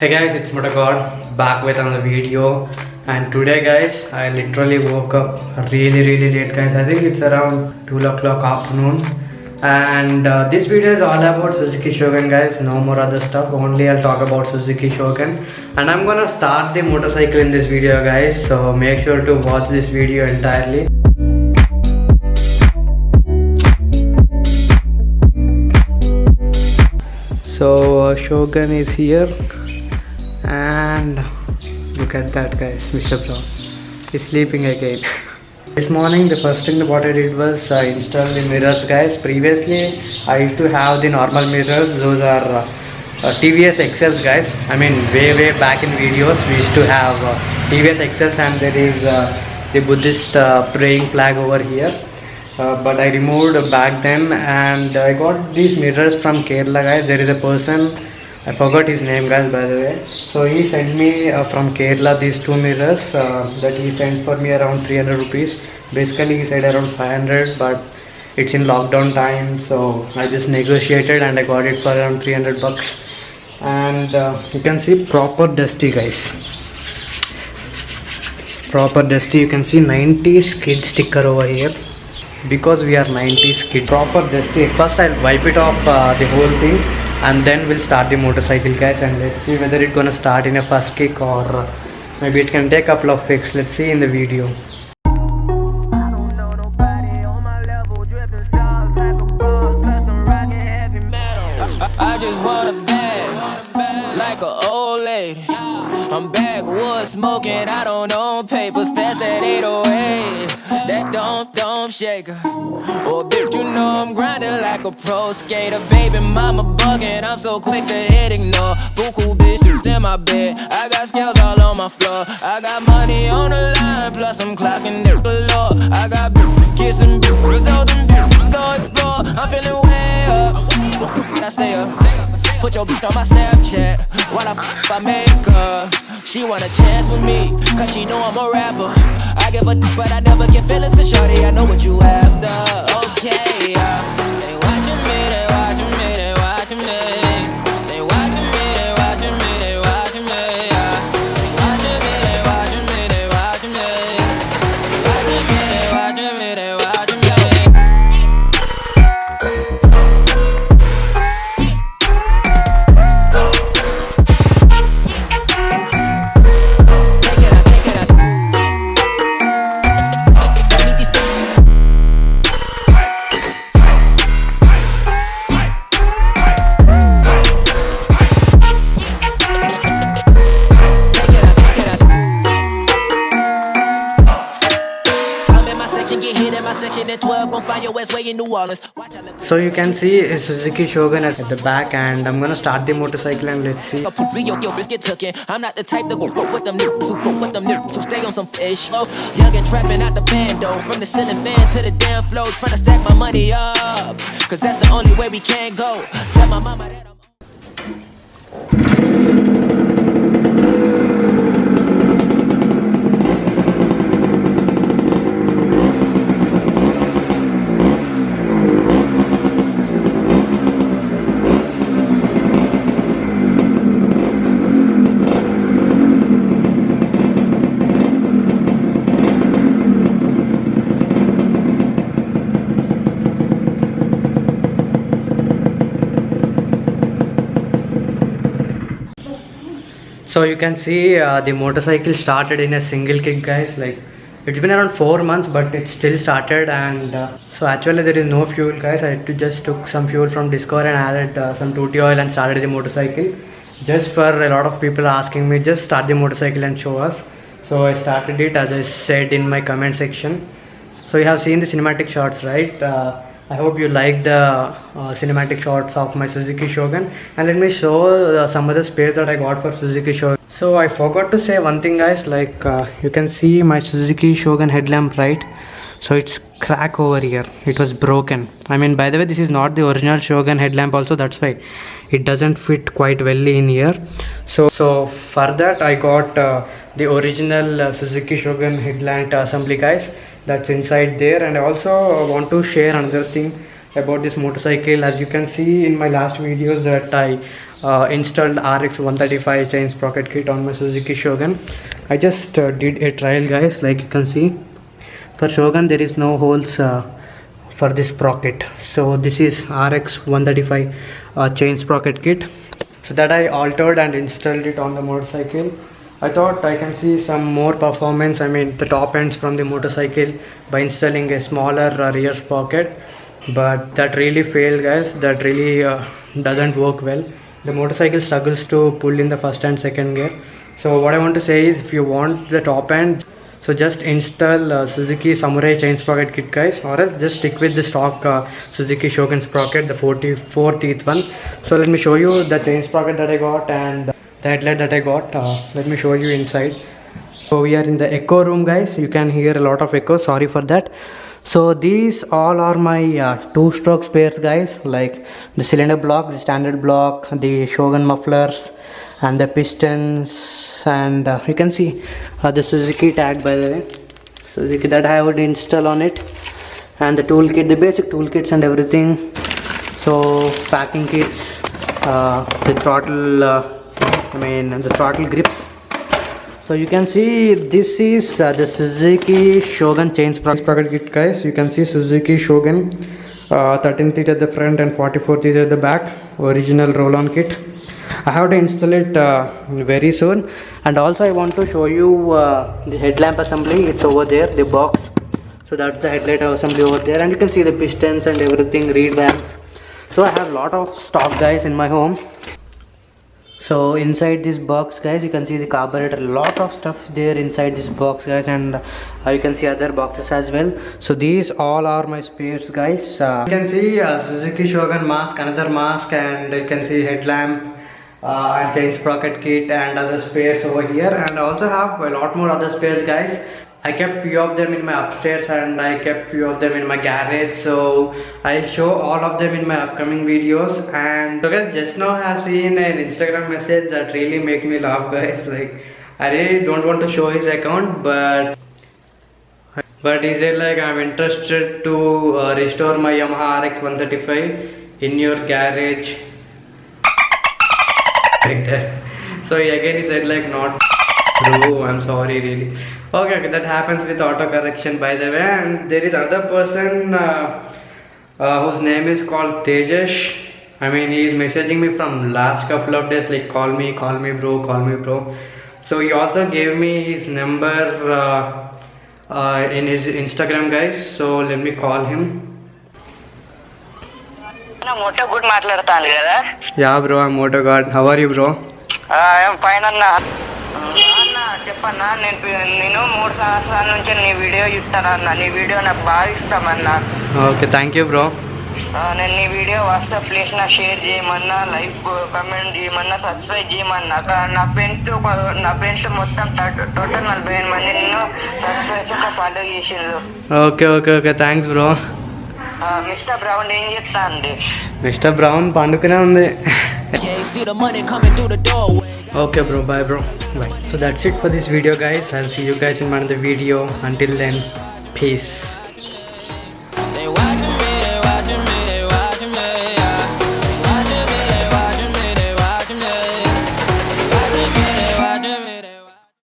Hey guys, it's Mutagod back with another video, and today guys I literally woke up really late guys. I think it's around 2 o'clock afternoon, and this video is all about Suzuki Shogun guys. No more other stuff, only I'll talk about Suzuki Shogun, and I'm gonna start the motorcycle in this video guys, so make sure to watch this video entirely. So Shogun is here, and look at that guys, Mr. Brown is sleeping again. This morning the first thing what I did was install the mirrors guys. Previously I used to have the normal mirrors, those are TVS XLs guys. I mean way back in videos we used to have TVS XLs, and there is the Buddhist praying flag over here. But I removed back then, and I got these mirrors from Kerala guys. There is a person, I forgot his name guys by the way, so he sent me from Kerala these two mirrors that he sent for me around 300 rupees. Basically he said around 500, but it's in lockdown time, so I just negotiated and I got it for around 300 bucks. And you can see proper dusty guys, proper dusty. You can see 90s kid sticker over here, because we are 90s kid. Proper dusty. First I'll wipe it off the whole thing, and then we'll start the motorcycle guys, and let's see whether it's gonna start in a first kick or maybe it can take a couple of kicks. Let's see in the video. I just want a bag, like an old lady. I'm backwoods smoking, I don't own papers, pass that 808. That don't shake her. Oh bitch, you know I'm grinding like a pro skater. Baby mama bugging, I'm so quick to hit ignore. Buku bitches in my bed, I got scales all on my floor. I got money on the line, plus I'm clocking it below. I got bitches kissing bitches, all them bitches go explore. I'm feeling way up, I stay up. Put your bitch on my Snapchat while I make her. She want a chance with me, cause she know I'm a rapper. I give a d, but I never get feelings, cause shorty, I know what you after. Okay, they watching me, they watching me, they watching me. They watching me, they watching me, they watching me. They watching me, they watching me, they watching me. They watching me, they watching me, they watching me. So you can see a Suzuki Shogun at the back, and I'm gonna start the motorcycle and let's see. I'm not the type to go with them niggas who stay on some fish. Oh, young and trapping out the bando, from the ceiling fan to the damn floor, trying to stack my money up, cause that's the only way we can go. Tell my mama that So you can see the motorcycle started in a single kick guys. Like it's been around 4 months, but it still started. And so actually there is no fuel guys. I just took some fuel from Discover and added some tutti oil and started the motorcycle. Just for a lot of people asking me, just start the motorcycle and show us. So I started it as I said in my comment section. So you have seen the cinematic shots, right? I hope you like the cinematic shots of my Suzuki Shogun, and let me show some of the spares that I got for Suzuki Shogun. So I forgot to say one thing guys, like you can see my Suzuki Shogun headlamp, right? So it's crack over here, it was broken. I mean, by the way, this is not the original Shogun headlamp also, that's why it doesn't fit quite well in here. So for that I got the original Suzuki Shogun headlamp assembly guys. That's inside there. And I also want to share another thing about this motorcycle. As you can see in my last videos that I installed RX 135 chain sprocket kit on my Suzuki Shogun. I just did a trial, guys. Like you can see, for Shogun there is no holes for this sprocket. So this is RX 135 chain sprocket kit. So that I altered and installed it on the motorcycle. I thought I can see some more performance, I mean the top ends from the motorcycle, by installing a smaller rear sprocket, but that really failed, guys. That really doesn't work well. The motorcycle struggles to pull in the first and second gear. So what I want to say is, if you want the top end, so just install Suzuki Samurai chain sprocket kit, guys, or else just stick with the stock Suzuki Shogun sprocket, the 44 teeth one. So let me show you the chain sprocket that I got and the headlight that I got. Let me show you inside. So we are in the echo room, guys. You can hear a lot of echo, sorry for that. So these all are my 2-stroke spares, guys, like the cylinder block, the standard block, the Shogun mufflers and the pistons, and you can see the Suzuki tag, by the way, Suzuki, that I would install on it, and the toolkit, the basic toolkits and everything. So packing kits, the throttle the throttle grips. So you can see this is the Suzuki Shogun chain sprocket kit, guys. You can see Suzuki Shogun 13 teeth at the front and 44 teeth at the back, original roll-on kit. I have to install it very soon. And also I want to show you the headlamp assembly. It's over there, the box. So that's the headlight assembly over there, and you can see the pistons and everything, reed bands. So I have a lot of stock, guys, in my home. So inside this box, guys, you can see the carburetor, a lot of stuff there inside this box, guys, and you can see other boxes as well. So these all are my spares, guys. You can see Suzuki Shogun mask, another mask, and you can see headlamp and chain sprocket kit and other spares over here. And I also have a lot more other spares, guys. I kept few of them in my upstairs and I kept few of them in my garage, so I'll show all of them in my upcoming videos. And so guys, just now I have seen an Instagram message that really make me laugh, guys. Like, I really don't want to show his account, but he said like, I'm interested to restore my Yamaha RX 135 in your garage, like that. So again he said like, not true, I'm sorry, really. Okay, that happens with auto correction, by the way. And there is another person whose name is called Tejesh. I mean, he is messaging me from last couple of days, like, call me bro, call me bro. So he also gave me his number in his Instagram, guys. So let me call him. Moto good మాట్లాడుతాను కదా. Yeah bro, I'm Moto God. How are you bro? I am fine అన్న. అన్న చెప్పన్నా, నేను 3 సంవత్సరాల నుంచి నీ video చూస్తానన్నా. నీ వీడియో నాకు బాగా ఇష్టమన్నా. Okay, thank you bro. నేను నీ వీడియో వాట్సాప్ చేసిన, షేర్ చేయమన్నా, లైక్ కామెంట్ చేయమన్నా, సబ్స్క్రైబ్ చేయమన్నా. నా ఫ్రెండ్స్ మొత్తం టోటల్ 45 మంది నిన్ను సబ్స్క్రైబ్ ఫాలో చేసిండ్రు. Okay thanks bro. Mr Brown ఏం చేస్తా అండి? మిస్టర్ బ్రౌన్ పండుకునే ఉంది. Okay bro, bye bro, bye. So that's it for this video, guys. I'll see you guys in another video. Until then, peace.